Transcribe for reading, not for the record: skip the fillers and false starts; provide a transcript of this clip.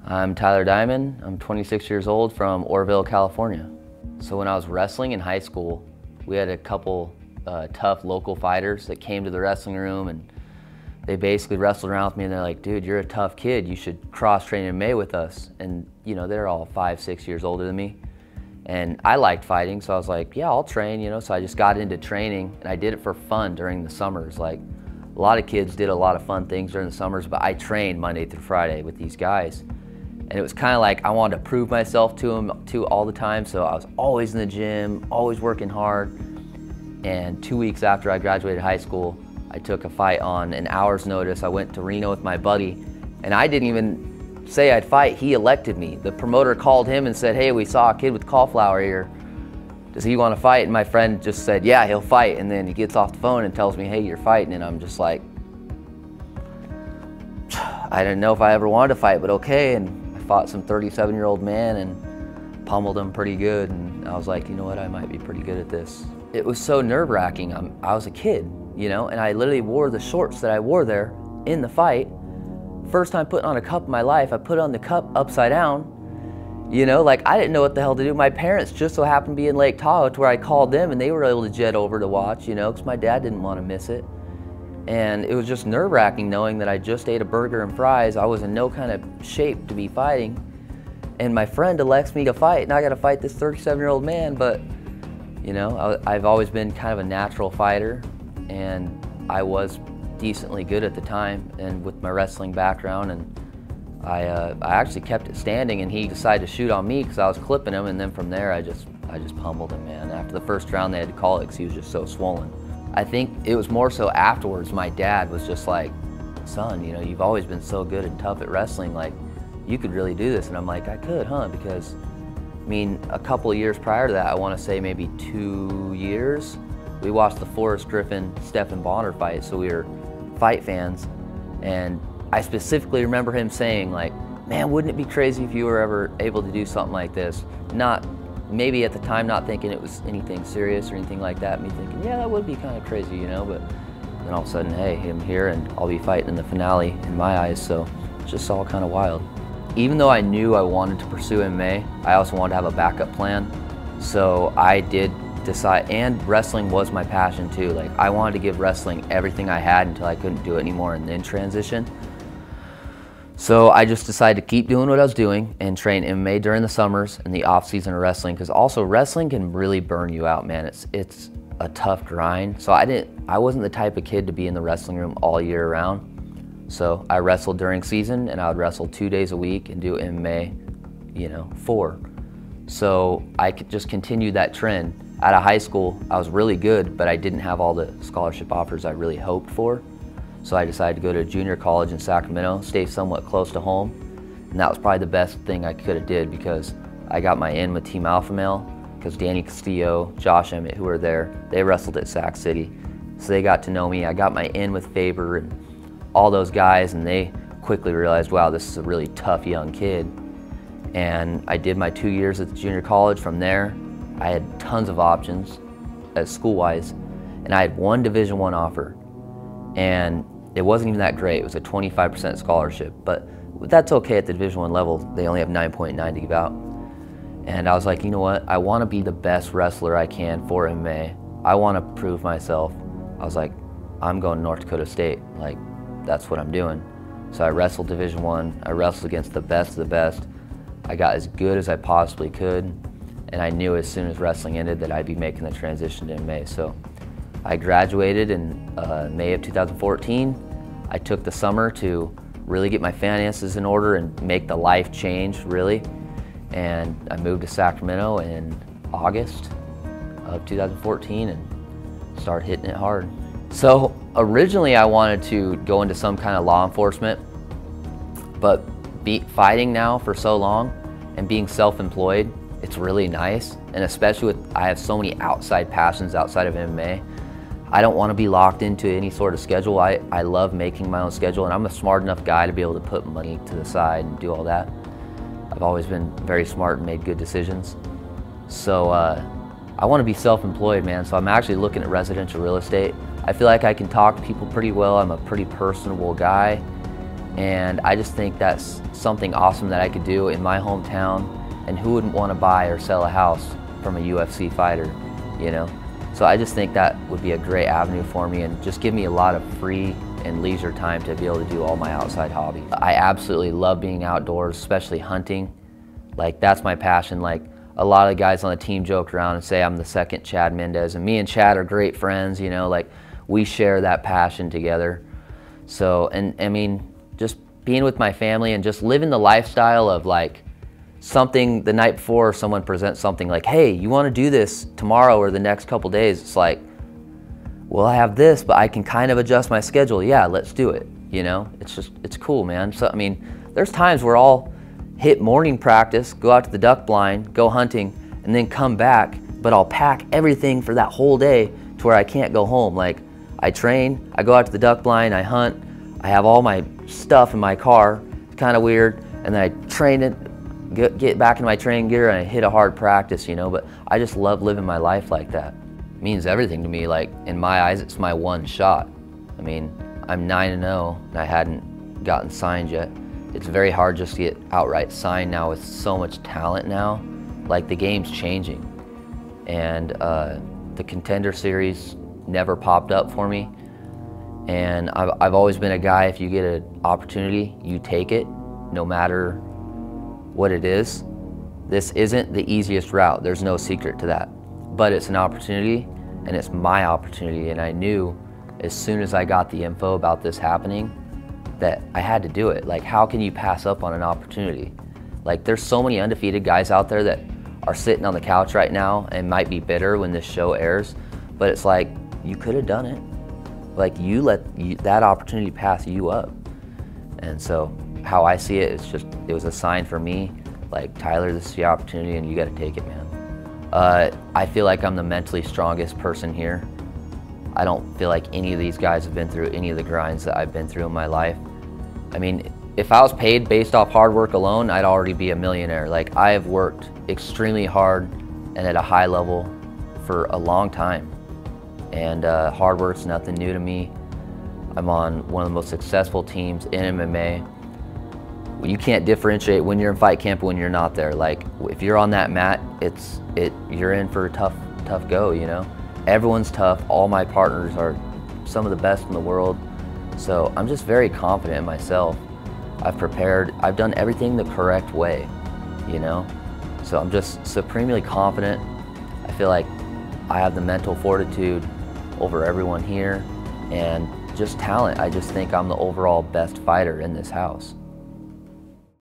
I'm Tyler Diamond. I'm 26 years old from Orville, California. So when I was wrestling in high school, we had a couple tough local fighters that came to the wrestling room, and they basically wrestled around with me, and they're like, dude, you're a tough kid. You should cross-train in May with us. And you know, they're all 5, 6 years older than me. And I liked fighting, so I was like, yeah, I'll train, you know. So I just got into training, and I did it for fun during the summers. Like, a lot of kids did a lot of fun things during the summers, but I trained Monday through Friday with these guys. And it was kind of like I wanted to prove myself to them too all the time, so I was always in the gym, always working hard. And 2 weeks after I graduated high school, I took a fight on an hour's notice. I went to Reno with my buddy, and I didn't even say I'd fight. He elected me. The promoter called him and said, hey, we saw a kid with cauliflower here. Does he want to fight? And my friend just said, yeah, he'll fight. And then he gets off the phone and tells me, hey, you're fighting. And I'm just like, I didn't know if I ever wanted to fight, but okay. And I fought some 37-year-old man and pummeled him pretty good. And I was like, you know what, I might be pretty good at this. It was so nerve-wracking. I was a kid, you know, and I literally wore the shorts that I wore there in the fight. First time putting on a cup in my life, I put on the cup upside down. You know, like I didn't know what the hell to do. My parents just so happened to be in Lake Tahoe to where I called them, and they were able to jet over to watch, you know, because my dad didn't want to miss it. And it was just nerve-wracking knowing that I just ate a burger and fries. I was in no kind of shape to be fighting. And my friend elects me to fight, and I got to fight this 37-year-old man. But, you know, I've always been kind of a natural fighter, and I was decently good at the time, and with my wrestling background. And I actually kept it standing, and he decided to shoot on me because I was clipping him, and then from there I just pummeled him, man. After the first round they had to call it because he was just so swollen. I think it was more so afterwards my dad was just like, son, you know, you've always been so good and tough at wrestling, like you could really do this. And I'm like, I could, huh? Because I mean, a couple of years prior to that, I want to say maybe 2 years, we watched the Forrest Griffin Stephen Bonner fight, so we were fight fans. And I specifically remember him saying, like, man, wouldn't it be crazy if you were ever able to do something like this? Not, maybe at the time not thinking it was anything serious or anything like that, me thinking, yeah, that would be kind of crazy, you know, but then all of a sudden, hey, I'm here and I'll be fighting in the finale in my eyes, so it's just all kind of wild. Even though I knew I wanted to pursue MMA, I also wanted to have a backup plan, so I did decide, and wrestling was my passion too. Like, I wanted to give wrestling everything I had until I couldn't do it anymore and then transition. So I just decided to keep doing what I was doing and train MMA during the summers and the off season of wrestling, because also wrestling can really burn you out, man. It's a tough grind. So I wasn't the type of kid to be in the wrestling room all year round. So I wrestled during season, and I would wrestle 2 days a week and do MMA, you know, 4. So I could just continue that trend. Out of high school, I was really good, but I didn't have all the scholarship offers I really hoped for. So I decided to go to a junior college in Sacramento, stay somewhat close to home. And that was probably the best thing I could have did, because I got my in with Team Alpha Male, because Danny Castillo, Josh Emmett, who were there, they wrestled at Sac City. So they got to know me. I got my in with Faber and all those guys, and they quickly realized, wow, this is a really tough young kid. And I did my 2 years at the junior college. From there, I had tons of options as school-wise, and I had one Division I offer. And it wasn't even that great. It was a 25% scholarship, but that's okay at the Division I level. They only have 9.9 to give out. And I was like, you know what? I want to be the best wrestler I can for MMA. I want to prove myself. I was like, I'm going to North Dakota State. Like, that's what I'm doing. So I wrestled Division I. I wrestled against the best of the best. I got as good as I possibly could. And I knew as soon as wrestling ended that I'd be making the transition to MMA. So I graduated in May of 2014. I took the summer to really get my finances in order and make the life change, really. And I moved to Sacramento in August of 2014 and started hitting it hard. So originally I wanted to go into some kind of law enforcement, but fighting now for so long and being self-employed, it's really nice. And especially with, I have so many outside passions outside of MMA. I don't want to be locked into any sort of schedule. I love making my own schedule, and I'm a smart enough guy to be able to put money to the side and do all that. I've always been very smart and made good decisions. So I want to be self-employed, man. So I'm actually looking at residential real estate. I feel like I can talk to people pretty well. I'm a pretty personable guy, And I just think that's something awesome that I could do in my hometown, and who wouldn't want to buy or sell a house from a UFC fighter, you know? So I just think that would be a great avenue for me and just give me a lot of free and leisure time to be able to do all my outside hobbies. I absolutely love being outdoors, especially hunting. Like, that's my passion. Like, a lot of the guys on the team joke around and say I'm the second Chad Mendez, and me and Chad are great friends, you know, like we share that passion together. So, and I mean, just being with my family and just living the lifestyle of like something the night before someone presents something like, hey, you want to do this tomorrow or the next couple days? It's like, well, I have this, but I can kind of adjust my schedule. Yeah, let's do it. You know, it's cool, man. So, I mean, there's times where I'll hit morning practice, go out to the duck blind, go hunting, and then come back, but I'll pack everything for that whole day to where I can't go home. Like, I train, I go out to the duck blind, I hunt, I have all my stuff in my car. It's kind of weird. And then I train it, get back in my training gear, and I hit a hard practice, you know, but I just love living my life like that. It means everything to me. Like, in my eyes, it's my one shot. I mean, I'm 9-0 and I hadn't gotten signed yet. It's very hard just to get outright signed now with so much talent now. Like, the game's changing. And the Contender Series never popped up for me. And I've always been a guy, if you get an opportunity, you take it, no matter what it is. This isn't the easiest route, there's no secret to that. But it's an opportunity, and it's my opportunity, and I knew as soon as I got the info about this happening that I had to do it. Like, how can you pass up on an opportunity? Like, there's so many undefeated guys out there that are sitting on the couch right now and might be bitter when this show airs, but it's like, you could have done it. Like, you let that opportunity pass you up. And so how I see it, it's just, it was a sign for me, like, Tyler, this is the opportunity and you got to take it, man. I feel like I'm the mentally strongest person here. I don't feel like any of these guys have been through any of the grinds that I've been through in my life. I mean, if I was paid based off hard work alone, I'd already be a millionaire. Like, I have worked extremely hard and at a high level for a long time. And hard work's nothing new to me. I'm on one of the most successful teams in MMA. You can't differentiate when you're in fight camp and when you're not there. Like, if you're on that mat, you're in for a tough go, you know? Everyone's tough. All my partners are some of the best in the world. So I'm just very confident in myself. I've prepared, I've done everything the correct way, you know? So I'm just supremely confident. I feel like I have the mental fortitude over everyone here, and just talent. I just think I'm the overall best fighter in this house.